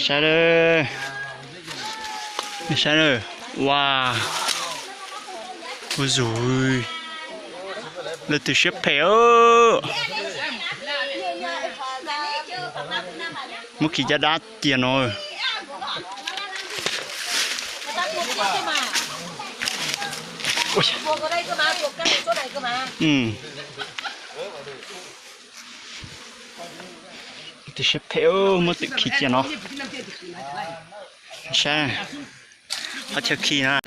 Sao đây? Sao đây? Wow. Ôi dồi. Là từ xếp phèo. Một khi ra đá tiền rồi. Ôi. Từ xếp phèo một từ khi tiền nó. Sao? Họ chơi khi nè. Họ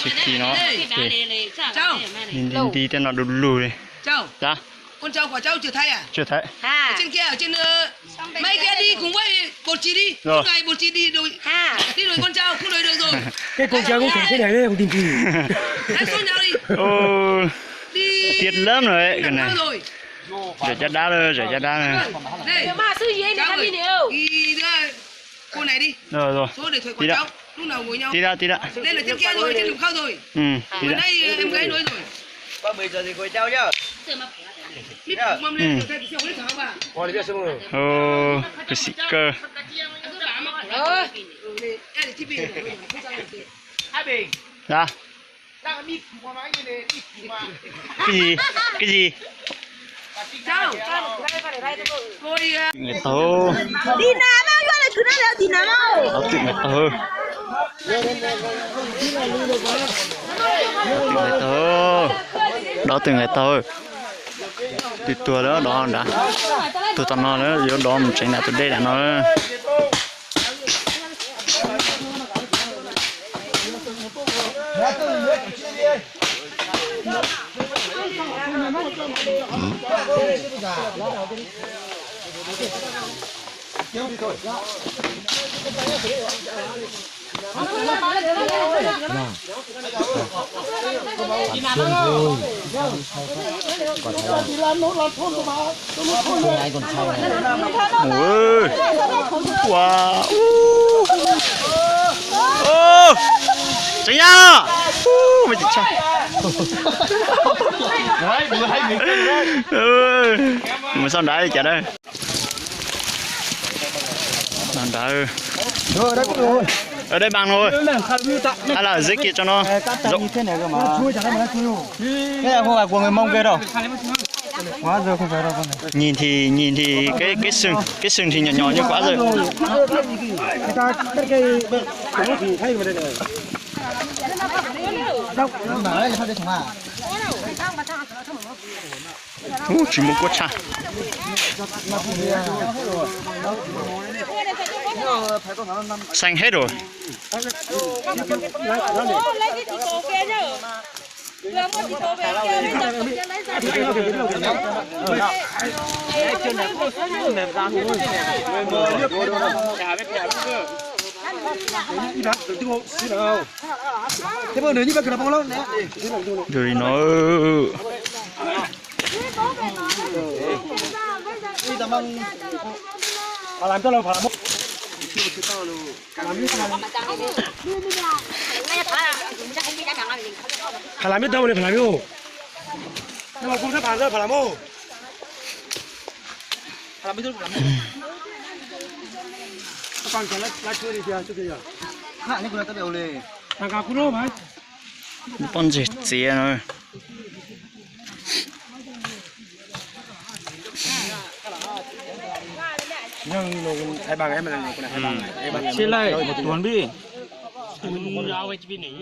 chơi khi nó. Đi tên nó đục lùi đi. Dạ. Con cháu của cháu chưa thấy à? Chưa thấy. Ở trên kia, ở trên mấy kia đi cùng với bột chì đi. Rồi. Ngày bột chì đi rồi. Đi rồi con cháu không đuổi được rồi. Cái con cháu cũng thế này đấy, không tìm gì. Hãy xuống nhau đi. Ô. Đi. Tiết lắm rồi đấy cái này. Rồi. Rửa cho đá rồi, rửa cho đá này. Đây. Mà sư gì này làm gì đều. Đi đưa cô này đi. Rồi. Số để thổi của cháu. Lúc nào ngồi nhau. Tí đã. Đây là trên kia rồi, trên đường khâu rồi. Tí Ở đã. đây em gái nói rồi. Qua 10 giờ thì ngồi trao nhá. Mít mâm lên rồi, theo cái sao bà. Ô, cái xị cơ. Dạ. Cái gì? Cháu. Người tố. Đi nào mà gọi là thứ nào là đi nào. Đó tự người tố. Đó tự người tố. Từ tua đó đã. Từ tao nó nữa, giờ đó mình tránh lại từ đây là nó. Ôi, wow, ô, tránh ra, mình chạy, mình sao đá đi chạy đây, làm đá, ở đây bằng rồi, hay là dưới kia cho nó rộng. Cái này không phải của người Mông kia đâu. Quá giờ không phải đâu con này. Nhìn thì cái sừng thì nhỏ như quá rồi. Người ta cắt cái thì thay vào đây này. Đâu, nó đấy là phải để thằng à. Chỉ một cốt cha. Xanh hết rồi. Thế mà nếu như vậy cái bao lâu nè? Rồi nó làm cho lâu phải làm một. Phải làm biết đâu này phải làm đâu. Nhưng mà không sắp bàn rồi phải làm ô. Làm biết đâu phải làm. Các bạn chờ lại chơi đi chưa kìa. Hạ này cũng là tao đều lề. Thằng cả culo mà. con gì xía rồi. Nhưng nó hai bằng em là con này hai bằng. Xin lại, tuần bi. Mình giao cái bên này.